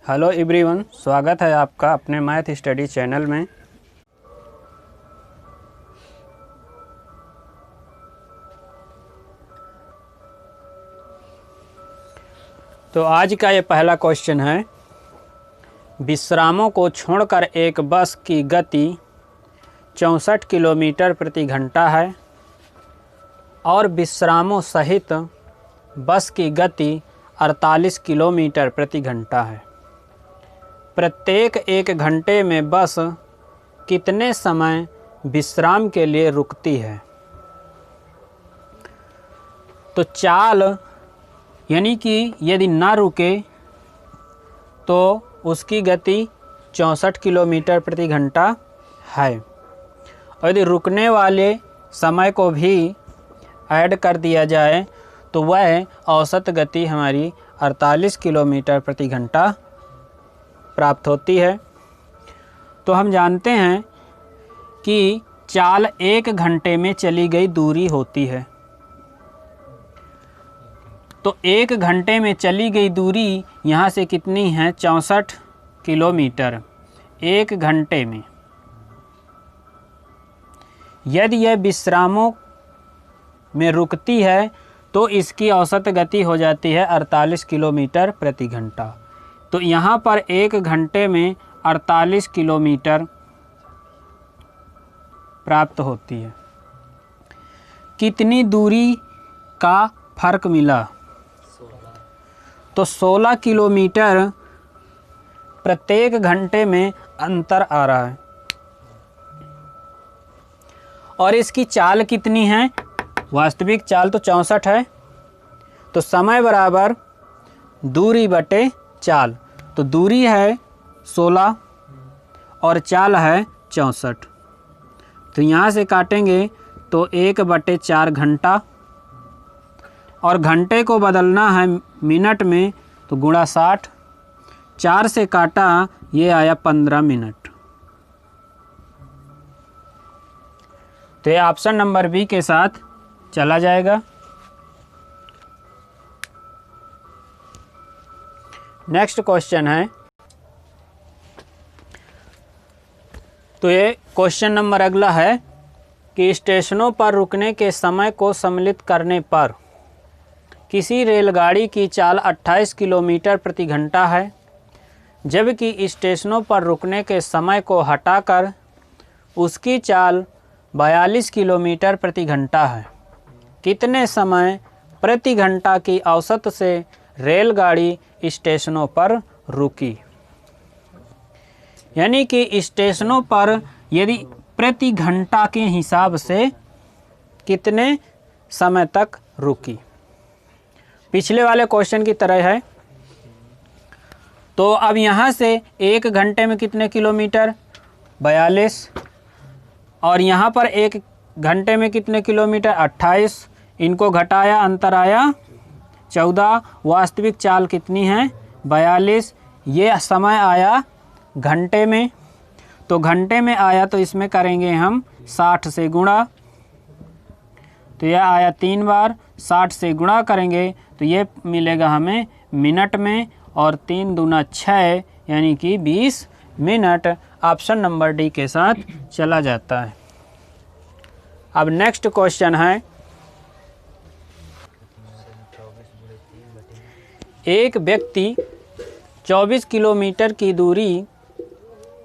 Hello everyone, स्वागत है आपका अपने मैथ स्टडी चैनल में। तो आज का ये पहला क्वेश्चन है, विश्रामों को छोड़कर एक बस की गति 64 किलोमीटर प्रति घंटा है और विश्रामों सहित बस की गति 48 किलोमीटर प्रति घंटा है। प्रत्येक 1 घंटे में बस कितने समय विश्राम के लिए रुकती है? तो चाल यानी कि यदि ना रुके तो उसकी गति 64 किलोमीटर प्रति घंटा है, और यदि रुकने वाले समय को भी ऐड कर दिया जाए तो वह औसत गति हमारी 48 किलोमीटर प्रति घंटा प्राप्त होती है। तो हम जानते हैं कि चाल 1 घंटे में चली गई दूरी होती है। तो 1 घंटे में चली गई दूरी यहाँ से कितनी है? 64 किलोमीटर 1 घंटे में। यदि यह विश्रामों में रुकती है तो इसकी औसत गति हो जाती है 48 किलोमीटर प्रति घंटा। तो यहाँ पर 1 घंटे में 48 किलोमीटर प्राप्त होती है। कितनी दूरी का फर्क मिला? तो 16 किलोमीटर प्रत्येक घंटे में अंतर आ रहा है। और इसकी चाल कितनी है? वास्तविक चाल तो 64 है, तो समय बराबर दूरी बटे चाल। तो दूरी है 16 और चाल है 64। तो यहाँ से काटेंगे तो 1/4 घंटा, और घंटे को बदलना है मिनट में तो गुणा 60। 4 से काटा, ये आया 15 मिनट। तो ये ऑप्शन नंबर बी के साथ चला जाएगा। नेक्स्ट क्वेश्चन है, तो ये क्वेश्चन नंबर अगला है कि स्टेशनों पर रुकने के समय को सम्मिलित करने पर किसी रेलगाड़ी की चाल 28 किलोमीटर प्रति घंटा है, जबकि स्टेशनों पर रुकने के समय को हटाकर उसकी चाल 42 किलोमीटर प्रति घंटा है। कितने समय प्रति घंटा की औसत से रेलगाड़ी स्टेशनों पर रुकी? यानी कि स्टेशनों पर यदि प्रति घंटा के हिसाब से कितने समय तक रुकी। पिछले वाले क्वेश्चन की तरह है। तो अब यहाँ से 1 घंटे में कितने किलोमीटर? 42। और यहाँ पर 1 घंटे में कितने किलोमीटर? 28। इनको घटाया, अंतर आया 14। वास्तविक चाल कितनी है? 42। ये समय आया घंटे में, तो घंटे में आया तो इसमें करेंगे हम 60 से गुणा। तो यह आया 3 बार। 60 से गुणा करेंगे तो ये मिलेगा हमें मिनट में, और 3 दूना 6 यानी कि 20 मिनट। ऑप्शन नंबर डी के साथ चला जाता है। अब नेक्स्ट क्वेश्चन है, एक व्यक्ति 24 किलोमीटर की दूरी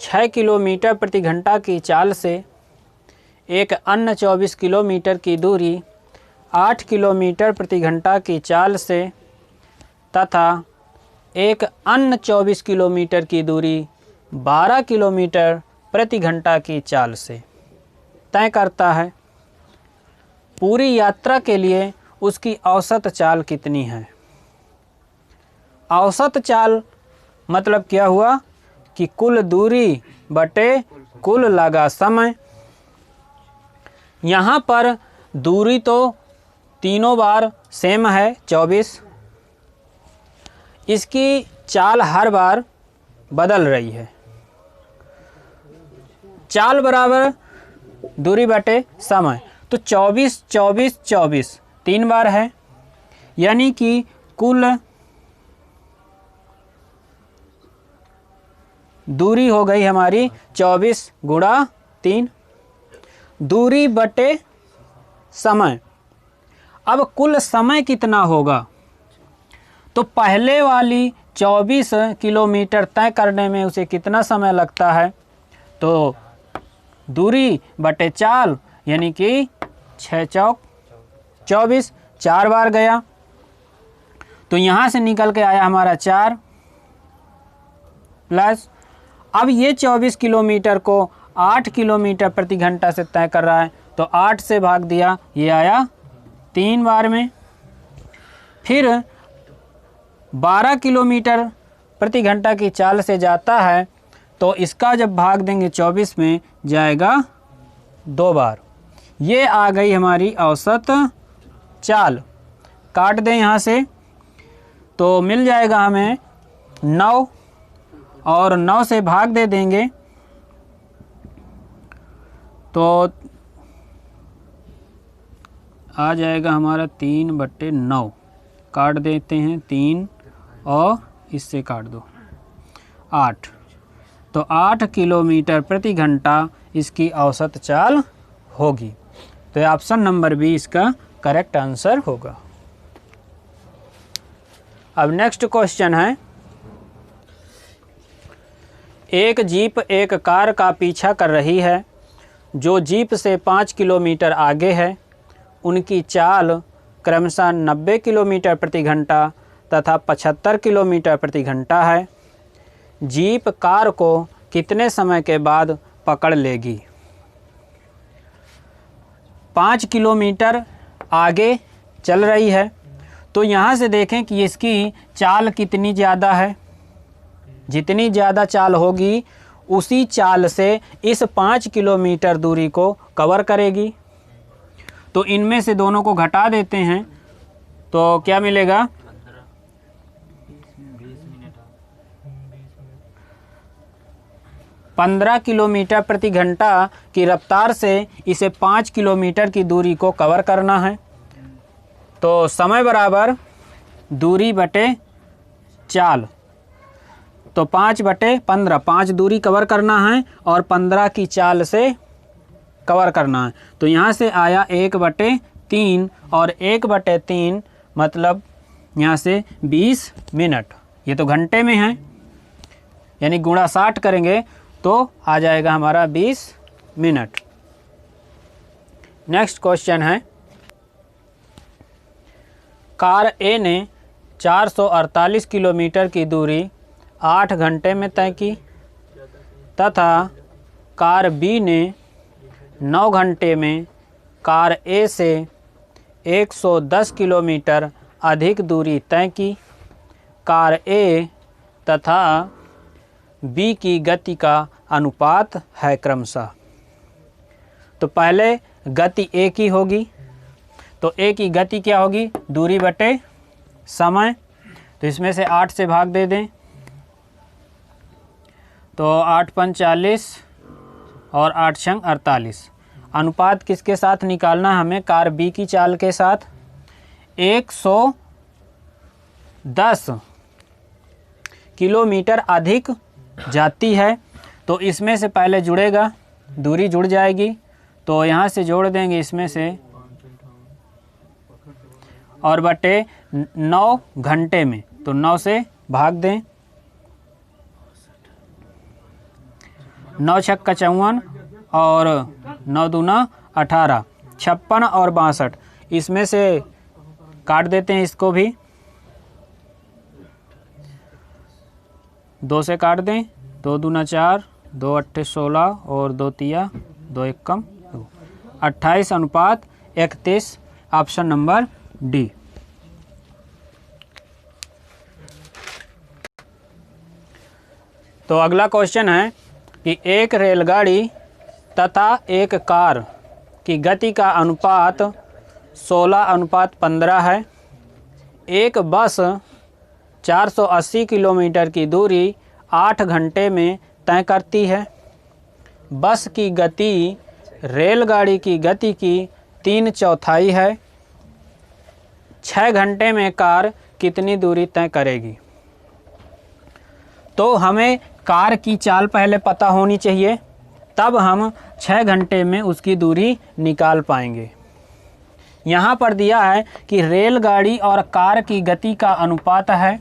6 किलोमीटर प्रति घंटा की चाल से, एक अन्य 24 किलोमीटर की दूरी 8 किलोमीटर प्रति घंटा की चाल से तथा एक अन्य 24 किलोमीटर की दूरी 12 किलोमीटर प्रति घंटा की चाल से तय करता है। पूरी यात्रा के लिए उसकी औसत चाल कितनी है? औसत चाल मतलब क्या हुआ कि कुल दूरी बटे कुल लगा समय। यहाँ पर दूरी तो तीनों बार सेम है 24, इसकी चाल हर बार बदल रही है। चाल बराबर दूरी बटे समय, तो 24 24 24 3 बार है, यानी कि कुल दूरी हो गई हमारी 24 गुणा 3, दूरी बटे समय। अब कुल समय कितना होगा, तो पहले वाली 24 किलोमीटर तय करने में उसे कितना समय लगता है, तो दूरी बटे चाल यानी कि 6 चौक 24, 4 बार गया तो यहाँ से निकल के आया हमारा 4 प्लस, अब ये 24 किलोमीटर को 8 किलोमीटर प्रति घंटा से तय कर रहा है तो 8 से भाग दिया, ये आया 3 बार में। फिर 12 किलोमीटर प्रति घंटा की चाल से जाता है तो इसका जब भाग देंगे 24 में जाएगा 2 बार। ये आ गई हमारी औसत चाल। काट दें यहाँ से तो मिल जाएगा हमें 9 और 9 से भाग दे देंगे तो आ जाएगा हमारा 3/9। काट देते हैं 3 और इससे काट दो 8, तो 8 किलोमीटर प्रति घंटा इसकी औसत चाल होगी। तो ऑप्शन नंबर बी इसका करेक्ट आंसर होगा। अब नेक्स्ट क्वेश्चन है, एक जीप एक कार का पीछा कर रही है जो जीप से 5 किलोमीटर आगे है। उनकी चाल क्रमशः 90 किलोमीटर प्रति घंटा तथा 75 किलोमीटर प्रति घंटा है। जीप कार को कितने समय के बाद पकड़ लेगी? 5 किलोमीटर आगे चल रही है तो यहाँ से देखें कि इसकी चाल कितनी ज़्यादा है। जितनी ज़्यादा चाल होगी उसी चाल से इस 5 किलोमीटर दूरी को कवर करेगी। तो इनमें से दोनों को घटा देते हैं तो क्या मिलेगा? 15 किलोमीटर प्रति घंटा की रफ्तार से इसे 5 किलोमीटर की दूरी को कवर करना है। तो समय बराबर दूरी बटे चाल, तो 5/15, 5 दूरी कवर करना है और 15 की चाल से कवर करना है। तो यहाँ से आया 1/3 और 1/3 मतलब यहाँ से 20 मिनट। ये तो घंटे में है यानी गुणा 60 करेंगे तो आ जाएगा हमारा 20 मिनट। नेक्स्ट क्वेश्चन है, कार ए ने 448 किलोमीटर की दूरी 8 घंटे में तय की तथा कार बी ने 9 घंटे में कार ए से 110 किलोमीटर अधिक दूरी तय की। कार ए तथा बी की गति का अनुपात है क्रमशः। तो पहले गति ए की होगी, तो ए की गति क्या होगी? दूरी बटे समय। तो इसमें से 8 से भाग दे दें तो 8×5 = 40 और 8×6 = 48। अनुपात किसके साथ निकालना हमें? कार बी की चाल के साथ। 110 किलोमीटर अधिक जाती है तो इसमें से पहले जुड़ेगा, दूरी जुड़ जाएगी तो यहाँ से जोड़ देंगे इसमें से और बटे 9 घंटे में, तो 9 से भाग दें। 9 × 6 = 54 और 9 दूना 18, 56 और 62। इसमें से काट देते हैं इसको भी, 2 से काट दें, 2 दूना 4, 2 × 8 = 16 और 2 × 3 = 2 × 1 = 2, 28:31। Option number D. तो अगला क्वेश्चन है कि एक रेलगाड़ी तथा एक कार की गति का अनुपात 16:15 है। एक बस 480 किलोमीटर की दूरी 8 घंटे में तय करती है। बस की गति रेलगाड़ी की गति की 3/4 है। 6 घंटे में कार कितनी दूरी तय करेगी? तो हमें कार की चाल पहले पता होनी चाहिए, तब हम 6 घंटे में उसकी दूरी निकाल पाएंगे। यहाँ पर दिया है कि रेलगाड़ी और कार की गति का अनुपात है,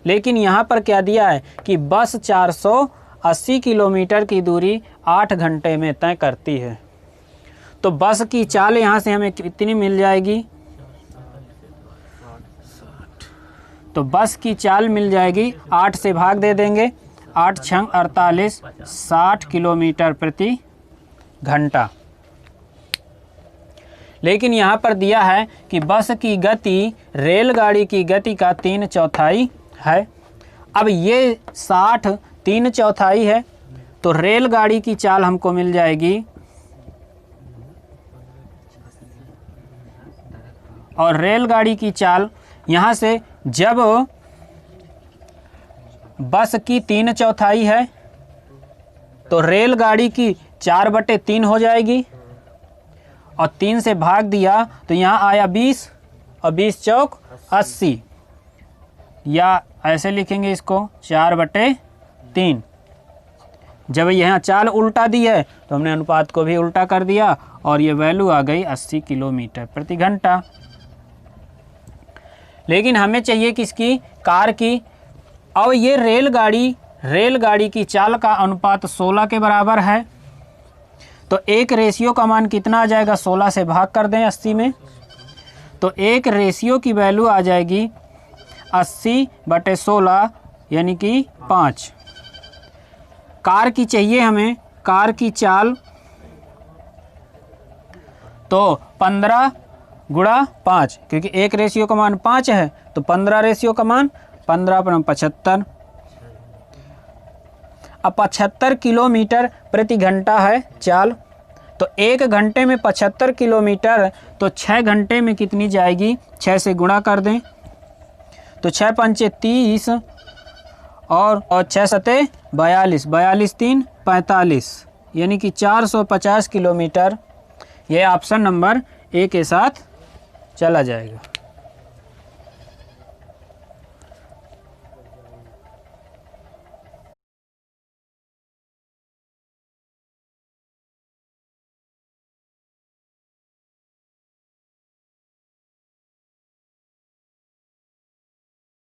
लेकिन यहाँ पर क्या दिया है कि बस 480 किलोमीटर की दूरी 8 घंटे में तय करती है। तो बस की चाल यहाँ से हमें कितनी मिल जाएगी? तो बस की चाल मिल जाएगी, 8 से भाग दे देंगे, 8 छंग 48, 60 किलोमीटर प्रति घंटा। लेकिन यहाँ पर दिया है कि बस की गति रेलगाड़ी की गति का 3/4 है। अब ये 60 3/4 है, तो रेलगाड़ी की चाल हमको मिल जाएगी, और रेलगाड़ी की चाल यहाँ से जब बस की 3/4 है तो रेलगाड़ी की 4/3 हो जाएगी, और 3 से भाग दिया तो यहाँ आया 20, और 20 चौक 80, या ऐसे लिखेंगे इसको 4/3। जब यहाँ चाल उल्टा दी है तो हमने अनुपात को भी उल्टा कर दिया, और ये वैल्यू आ गई 80 किलोमीटर प्रति घंटा। लेकिन हमें चाहिए किसकी? कार की। और ये रेलगाड़ी की चाल का अनुपात 16 के बराबर है, तो एक रेशियो का मान कितना आ जाएगा? 16 से भाग कर दें 80 में, तो एक रेशियो की वैल्यू आ जाएगी 80/16, यानी कि 5। कार की चाहिए हमें, कार की चाल, तो 15 × 5, क्योंकि एक रेशियो का मान 5 है, तो 15 रेशियो का मान 15×75। अब 75 किलोमीटर प्रति घंटा है चाल, तो 1 घंटे में 75 किलोमीटर, तो 6 घंटे में कितनी जाएगी? 6 से गुणा कर दें, तो 6 पंचे 30, और 6 सते 42, 42 3 45, यानी कि 450 किलोमीटर। ये ऑप्शन नंबर ए के साथ चला जाएगा।